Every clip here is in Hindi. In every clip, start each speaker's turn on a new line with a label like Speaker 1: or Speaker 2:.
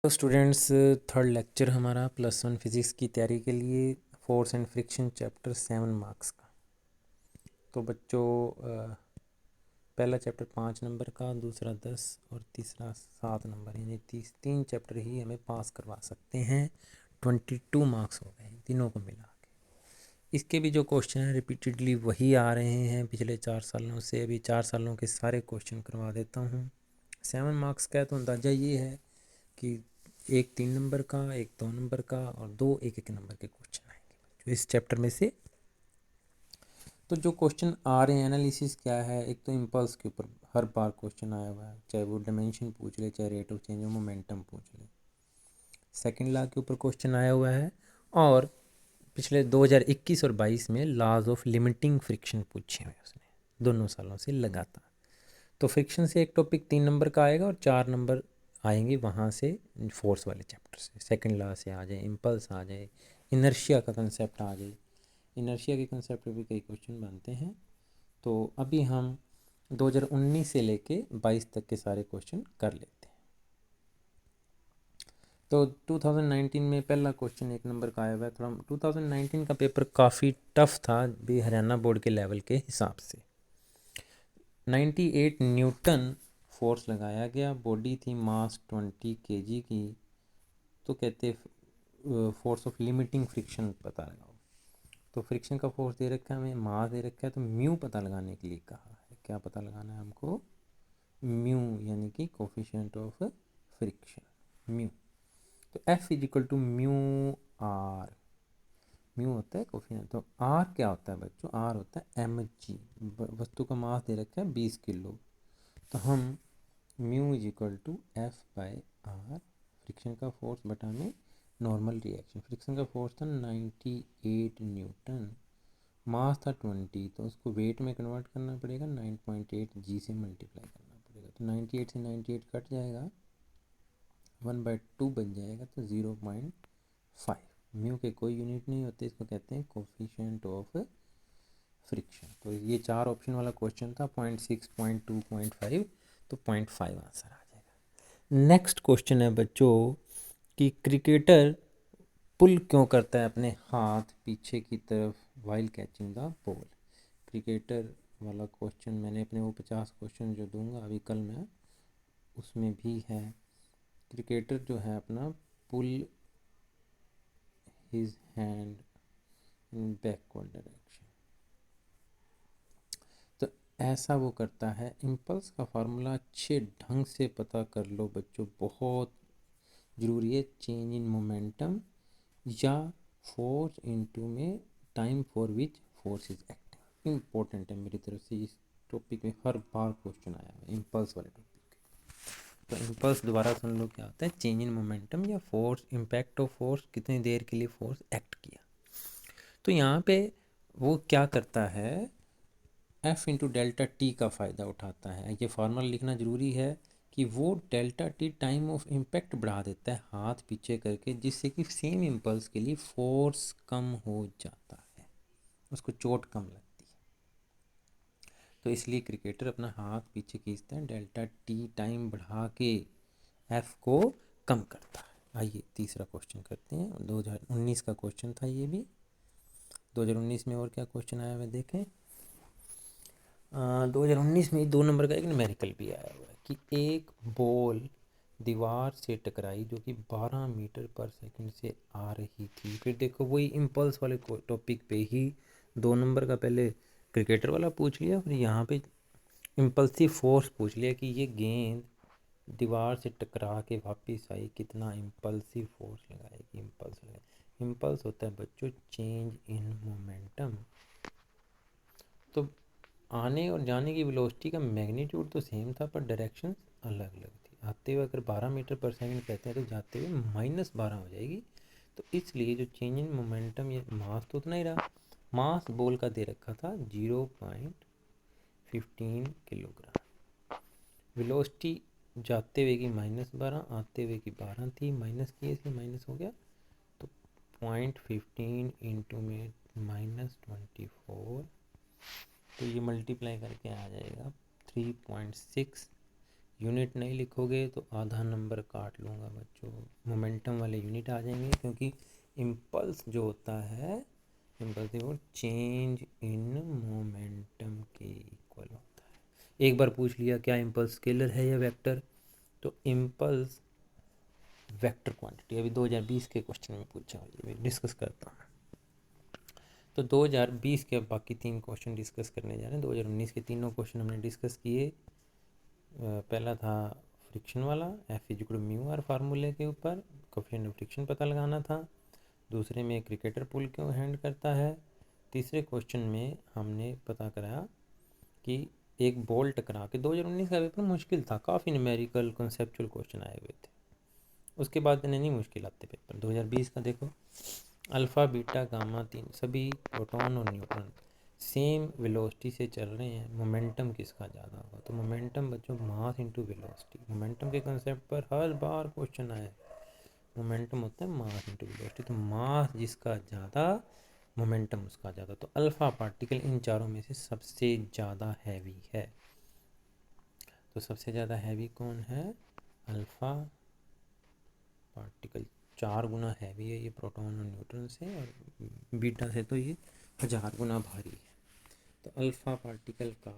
Speaker 1: तो स्टूडेंट्स, थर्ड लेक्चर हमारा +1 फिज़िक्स की तैयारी के लिए force and friction chapter 7 marks का। तो बच्चों, पहला चैप्टर 5 नंबर का, दूसरा 10 और तीसरा 7 नंबर, यानी तीन चैप्टर ही हमें पास करवा सकते हैं। 22 मार्क्स हो गए तीनों को मिला के। इसके भी जो क्वेश्चन हैं रिपीटेडली वही आ रहे हैं पिछले 4 सालों से। अभी 4 सालों के सारे क्वेश्चन करवा देता हूँ। 7 मार्क्स का है तो अंदाज़ा ये है कि एक 3 नंबर का, एक 2 नंबर का और 2 1 नंबर के क्वेश्चन आएंगे इस चैप्टर में से। तो जो क्वेश्चन आ रहे हैं, एनालिसिस क्या है, एक तो इम्पल्स के ऊपर हर बार क्वेश्चन आया हुआ है, चाहे वो डायमेंशन पूछ ले, चाहे rate of change of momentum पूछ ले। सेकंड लॉ के ऊपर क्वेश्चन आया हुआ है, और पिछले 2021 और 22 में लॉज ऑफ लिमिटिंग फ्रिक्शन पूछे हुए उसने, दोनों सालों से लगातार। तो फ्रिक्शन से एक टॉपिक 3 नंबर का आएगा और 4 नंबर आएंगे वहाँ से फोर्स वाले चैप्टर से। सेकंड लॉ से आ जाए, इम्पल्स आ जाए, इनर्शिया का कंसेप्ट आ जाए। इनर्शिया के कंसेप्ट पे भी कई क्वेश्चन बनते हैं। तो अभी हम 2019 से लेके 22 तक के सारे क्वेश्चन कर लेते हैं। तो 2019 में पहला क्वेश्चन 1 नंबर का आया हुआ है। थोड़ा 2019 का पेपर काफ़ी टफ था भी हरियाणा बोर्ड के लेवल के हिसाब से। 98 न्यूटन फोर्स लगाया गया, बॉडी थी मास 20 kg की। तो कहते फोर्स ऑफ लिमिटिंग फ्रिक्शन पता लगाओ। तो फ्रिक्शन का फोर्स दे रखा है हमें, मास दे रखा है, तो म्यू पता लगाने के लिए कहा है। क्या पता लगाना है हमको? म्यू, यानी कि कोफिशिएंट ऑफ फ्रिक्शन, म्यू। तो F is equal to mu R. Mu होता है कोफिशिएंट, तो आर क्या होता है बच्चों? आर होता है एम जी। वस्तु का मास दे रखा है 20 किलो, तो हम mu is equal to F by R, friction का फोर्स बटा में नॉर्मल रिएक्शन। फ्रिक्शन का फोर्स था 98 न्यूटन, मास था 20, तो उसको वेट में कन्वर्ट करना पड़ेगा, 9.8 जी से मल्टीप्लाई करना पड़ेगा। तो 98 से 98 कट जाएगा, 1/2 बच जाएगा, तो 0.5। म्यू के कोई यूनिट नहीं होते, इसको कहते हैं कोफिशिएंट ऑफ फ्रिक्शन। तो ये 4 ऑप्शन वाला क्वेश्चन था, 0.6, 0.2, 0.5, तो 0.5 आंसर आ जाएगा। नेक्स्ट क्वेश्चन है बच्चों कि क्रिकेटर पुल क्यों करता है अपने हाथ पीछे की तरफ while catching the ball. Cricketer वाला क्वेश्चन मैंने अपने वो 50 क्वेश्चन जो दूंगा अभी कल मैं, उसमें भी है। क्रिकेटर जो है अपना pull his hand in backward direction, तो ऐसा वो करता है। इम्पल्स का फार्मूला अच्छे ढंग से पता कर लो बच्चों, बहुत ज़रूरी है। चेंज इन मोमेंटम या फोर्स इनटू में time for which force is acting, important है मेरी तरफ से। इस टॉपिक में हर बार क्वेश्चन आया है इम्पल्स वाले टॉपिक। तो इम्पल्स दोबारा सुन लो, क्या होता है? चेंज इन मोमेंटम या फोर्स, इम्पैक्ट ऑफ फोर्स, कितनी देर के लिए फोर्स एक्ट किया। तो यहाँ पे वो क्या करता है, एफ इंटू डेल्टा टी का फ़ायदा उठाता है। ये फार्मूला लिखना ज़रूरी है कि वो delta T time of impact बढ़ा देता है हाथ पीछे करके, जिससे कि सेम इम्पल्स के लिए फोर्स कम हो जाता है, उसको चोट कम लगती है। तो इसलिए क्रिकेटर अपना हाथ पीछे खींचता है, डेल्टा टी टाइम बढ़ा के एफ को कम करता है। आइए तीसरा क्वेश्चन करते हैं। 2019 का क्वेश्चन था ये भी। 2019 में और क्या क्वेश्चन आया हुआ देखें। 2019 में 2 नंबर का एक न्यूमेरिकल भी आया हुआ है कि एक बॉल दीवार से टकराई जो कि 12 मीटर पर सेकंड से आ रही थी। फिर देखो वही इम्पल्स वाले टॉपिक पे ही 2 नंबर का पहले क्रिकेटर वाला पूछ लिया, फिर यहाँ पे इम्पल्सिव फोर्स पूछ लिया कि ये गेंद दीवार से टकरा के वापस आई, कितना इम्पल्सिव फोर्स लगाएगी। इम्पल्स होता है बच्चों चेंज इन मोमेंटम। तो आने और जाने की वेलोसिटी का मैग्नीट्यूड तो सेम था, पर डायरेक्शन अलग अलग थी। आते हुए अगर 12 मीटर पर सेकंड कहते हैं तो जाते हुए -12 हो जाएगी। तो इसलिए जो चेंज इन मोमेंटम, ये मास तो उतना ही रहा। मास बॉल का दे रखा था 0.15 किलोग्राम। वेलोसिटी जाते हुए की -12, आते हुए की 12 थी, माइनस की इसलिए माइनस हो गया। तो 0.15 इंटू में -24, तो ये मल्टीप्लाई करके आ जाएगा 3.6। यूनिट नहीं लिखोगे तो आधा नंबर काट लूँगा बच्चों। मोमेंटम वाले यूनिट आ जाएंगे, क्योंकि इम्पल्स जो होता है, इम्पल्स वो चेंज इन मोमेंटम के इक्वल होता है। एक बार पूछ लिया क्या इम्पल्स स्केलर है या वेक्टर, तो इम्पल्स वेक्टर क्वांटिटी अभी 2020 के क्वेश्चन में पूछा, ये डिस्कस करता हूँ। तो 2020 के अब बाकी 3 क्वेश्चन डिस्कस करने जा रहे हैं। 2019 के तीनों क्वेश्चन हमने डिस्कस किए। पहला था फ्रिक्शन वाला, एफ इक्वल म्यू आर फार्मूले के ऊपर कोफिशिएंट ऑफ फ्रिक्शन पता लगाना था। दूसरे में क्रिकेटर पुल क्यों हैंड करता है। तीसरे क्वेश्चन में हमने पता कराया कि एक बॉल टकरा के, 2019 का पेपर मुश्किल था, काफ़ी न्यूमेरिकल कॉन्सेप्चुअल क्वेश्चन आए हुए थे, उसके बाद नहीं मुश्किल आते पेपर। 2020 का देखो, अल्फ़ा बीटा गामा 3 सभी प्रोटॉन और न्यूट्रॉन सेम वेलोसिटी से चल रहे हैं, मोमेंटम किसका ज़्यादा होगा। तो मोमेंटम बच्चों मास इनटू वेलोसिटी, मोमेंटम के कंसेप्ट पर हर बार क्वेश्चन आए, मोमेंटम होता है मास इनटू वेलोसिटी। तो मास जिसका ज़्यादा, मोमेंटम उसका ज़्यादा। तो अल्फ़ा पार्टिकल इन चारों में से सबसे ज़्यादा हैवी है। तो सबसे ज़्यादा हैवी कौन है, अल्फ़ा पार्टिकल 4 गुना हैवी है ये प्रोटॉन और न्यूट्रॉन से, और बीटा से तो ये 1000 गुना भारी है। तो अल्फ़ा पार्टिकल का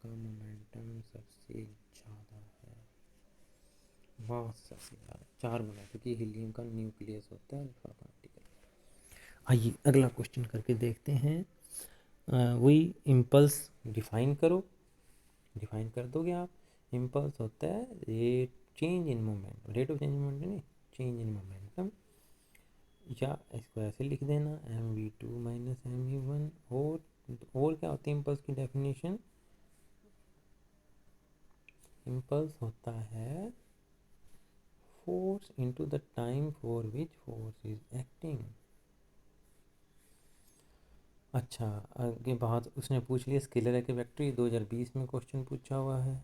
Speaker 1: मोमेंटम सबसे ज़्यादा है, मास सबसे ज़्यादा 4 गुना, क्योंकि हीलियम का न्यूक्लियस होता है अल्फ़ा पार्टिकल। आइए अगला क्वेश्चन करके देखते हैं। वही इम्पल्स डिफाइन करो, डिफाइन कर दोगे आप। इम्पल्स होता है rate change in momentum, rate of change in momentum नहीं, चेंज इन मोमेंटम, या इसको ऐसे लिख देना mv2 माइनस mv1। और क्या होती है इम्पल्स की डेफिनेशन, इम्पल्स होता है force into the time for which force is acting. अच्छा, आगे बात उसने पूछ लिया स्केलर है कि वेक्टर, ये 2020 में क्वेश्चन पूछा हुआ है।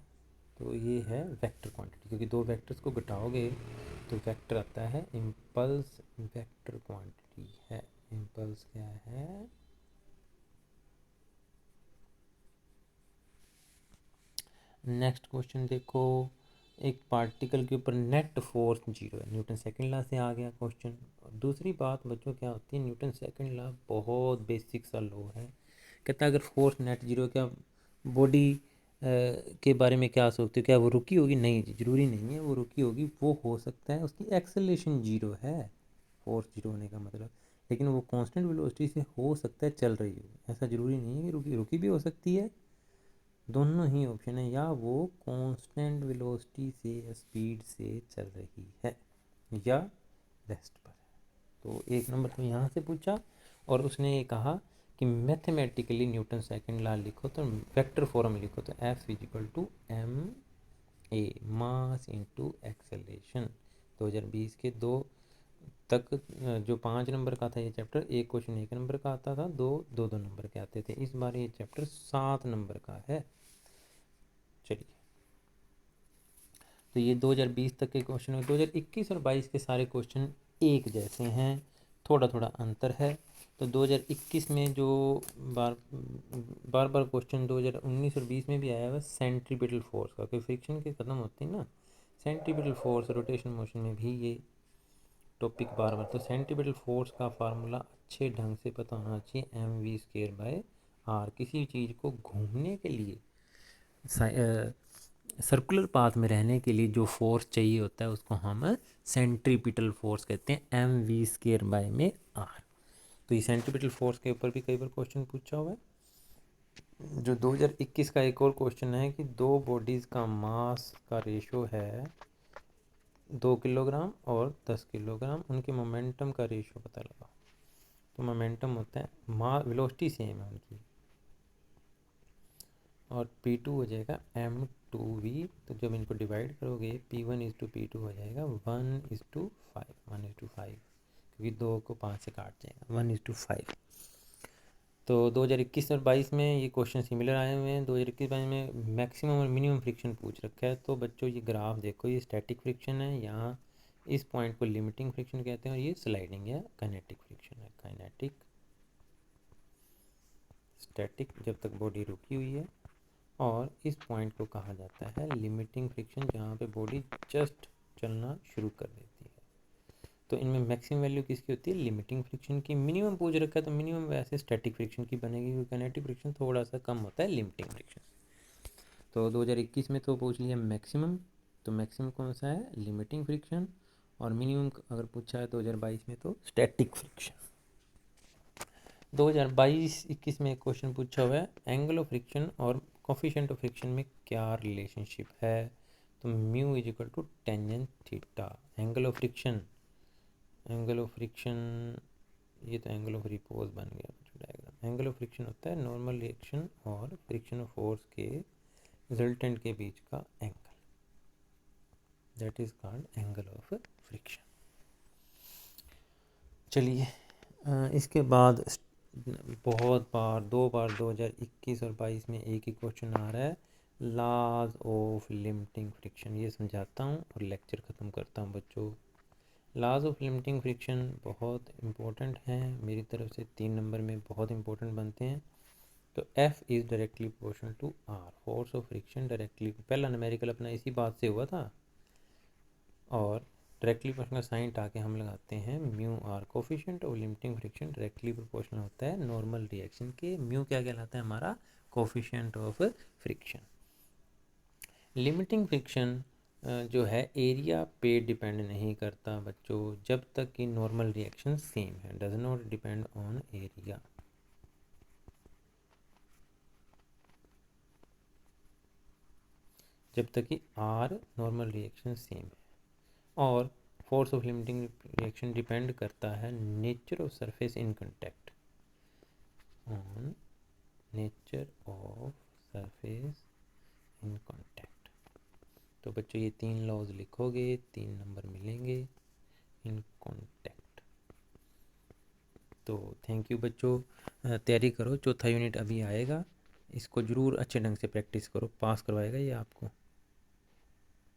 Speaker 1: तो ये है वेक्टर क्वांटिटी, क्योंकि दो वेक्टर्स को घटाओगे तो वेक्टर आता है, इम्पल्स वेक्टर क्वांटिटी है। इम्पल्स क्या है, नेक्स्ट क्वेश्चन देखो, एक पार्टिकल के ऊपर नेट फोर्स 0 है, न्यूटन सेकंड लॉ से आ गया क्वेश्चन। दूसरी बात बच्चों क्या होती है, न्यूटन सेकंड लॉ बहुत बेसिक सा लॉ है, कहता है अगर फोर्स नेट 0, क्या बॉडी के बारे में क्या सोचते हो, क्या वो रुकी होगी, नहीं जी जरूरी नहीं है वो रुकी होगी, वो हो सकता है उसकी एक्सेलरेशन 0 है, फोर्स 0 होने का मतलब, लेकिन वो कांस्टेंट वेलोसिटी से हो सकता है चल रही हो, ऐसा ज़रूरी नहीं है कि रुकी, रुकी भी हो सकती है। दोनों ही ऑप्शन है, या वो कांस्टेंट वेलोसिटी से स्पीड से चल रही है, या रेस्ट पर है। तो एक नंबर तो यहाँ से पूछा, और उसने ये कहा कि मैथमेटिकली न्यूटन सेकंड लॉ लिखो तो वेक्टर फॉर्म लिखो, तो F is equal to M A mass into acceleration. 2020 के 2 तक जो 5 नंबर का था ये चैप्टर, एक क्वेश्चन 1 नंबर का आता था, दो 2 नंबर के आते थे। इस बार ये चैप्टर 7 नंबर का है। चलिए, तो ये 2020 तक के क्वेश्चन है। 2021 और 22 के सारे क्वेश्चन एक जैसे हैं, थोड़ा थोड़ा अंतर है। तो 2021 में जो बार बार क्वेश्चन 2019 और 20 में भी आया हुआ सेंट्रीपिटल फोर्स का, कि फ्रिक्शन के ख़त्म होते हैं ना, सेंट्रीपिटल फोर्स रोटेशन मोशन में भी ये टॉपिक बार बार। तो सेंट्रीपिटल फोर्स का फार्मूला अच्छे ढंग से पता होना चाहिए, mv²/r। किसी चीज़ को घूमने के लिए, सर्कुलर पाथ में रहने के लिए जो फोर्स चाहिए होता है उसको हम सेंट्रीपिटल फोर्स कहते हैं, mv²/r। तो ये सेंट्रीपिटल फोर्स के ऊपर भी कई बार क्वेश्चन पूछा हुआ है। जो 2021 का एक और क्वेश्चन है कि दो बॉडीज़ का मास का रेशो है 2 किलोग्राम और 10 किलोग्राम, उनके मोमेंटम का रेशो पता लगाओ। तो मोमेंटम होता है, वेलोसिटी सेम है उनकी, और P2 हो जाएगा m2v। तो जब इनको डिवाइड करोगे P1:P2 हो जाएगा 1:5, क्योंकि 2 को 5 से काट जाएगा, 1:5। तो 2021 और 22 में ये क्वेश्चन सिमिलर आए हुए हैं। 2021-22 में मैक्सिमम और मिनिमम फ्रिक्शन पूछ रखा है। तो बच्चों ये ग्राफ देखो, ये स्टैटिक फ्रिक्शन है, यहाँ इस पॉइंट को लिमिटिंग फ्रिक्शन कहते हैं, और ये स्लाइडिंग या काइनेटिक फ्रिक्शन है। काइनेटिक, स्टैटिक जब तक बॉडी रुकी हुई है, और इस पॉइंट को कहा जाता है लिमिटिंग फ्रिक्शन, जहाँ पे बॉडी जस्ट चलना शुरू कर देती है। तो इनमें मैक्सिमम वैल्यू किसकी होती है? लिमिटिंग फ्रिक्शन की। मिनिमम पूछ रखा है तो मिनिमम वैसे स्टैटिक फ्रिक्शन की बनेगी, क्योंकि काइनेटिक फ्रिक्शन थोड़ा सा कम होता है लिमिटिंग फ्रिक्शन। तो 2021 में तो पूछ लिया मैक्सिमम, तो मैक्सिमम कौन सा है? Limiting friction. और मिनिमम अगर पूछा है 2022 में तो स्टैटिक फ्रिक्शन। 2022-21 में एक क्वेश्चन पूछा हुआ है, एंगल ऑफ फ्रिक्शन और कोफिशिएंट ऑफ फ्रिक्शन में क्या रिलेशनशिप है? तो mu is equal to tangent theta. Angle of friction, ये तो एंगल ऑफ रिपोज बन गया डायग्राम। एंगल ऑफ फ्रिक्शन होता है नॉर्मल रिएक्शन और फ्रिक्शन ऑफ फोर्स के रिजल्टेंट के बीच का angle, that is called angle of friction. चलिए इसके बाद बहुत बार 2 बार 2021 और 22 में एक ही क्वेश्चन आ रहा है, लॉज ऑफ लिमिटिंग फ्रिक्शन। ये समझाता हूँ और लेक्चर ख़त्म करता हूँ बच्चों। लॉज ऑफ लिमिटिंग फ्रिक्शन बहुत इंपॉर्टेंट हैं मेरी तरफ से, 3 नंबर में बहुत इंपॉर्टेंट बनते हैं। तो F is directly proportional to R, force of friction directly, पहला न्यूमेरिकल अपना इसी बात से हुआ था। और डायरेक्टली प्रोपोर्शनल साइन आके हम लगाते हैं mu R. Coefficient of limiting friction directly proportional होता है नॉर्मल रिएक्शन के। म्यू क्या कहलाता है? हमारा coefficient of friction. Limiting friction जो है एरिया पे डिपेंड नहीं करता बच्चों, जब तक कि नॉर्मल रिएक्शन सेम है। Does not depend on area. जब तक कि आर नॉर्मल रिएक्शन सेम है। और force of limiting reaction depend करता है nature of surface in contact, on nature of surface in contact. तो बच्चों ये 3 लॉज लिखोगे, 3 नंबर मिलेंगे इन कांटेक्ट। तो थैंक यू बच्चों, तैयारी करो, चौथा यूनिट अभी आएगा, इसको ज़रूर अच्छे ढंग से प्रैक्टिस करो, पास करवाएगा ये आपको।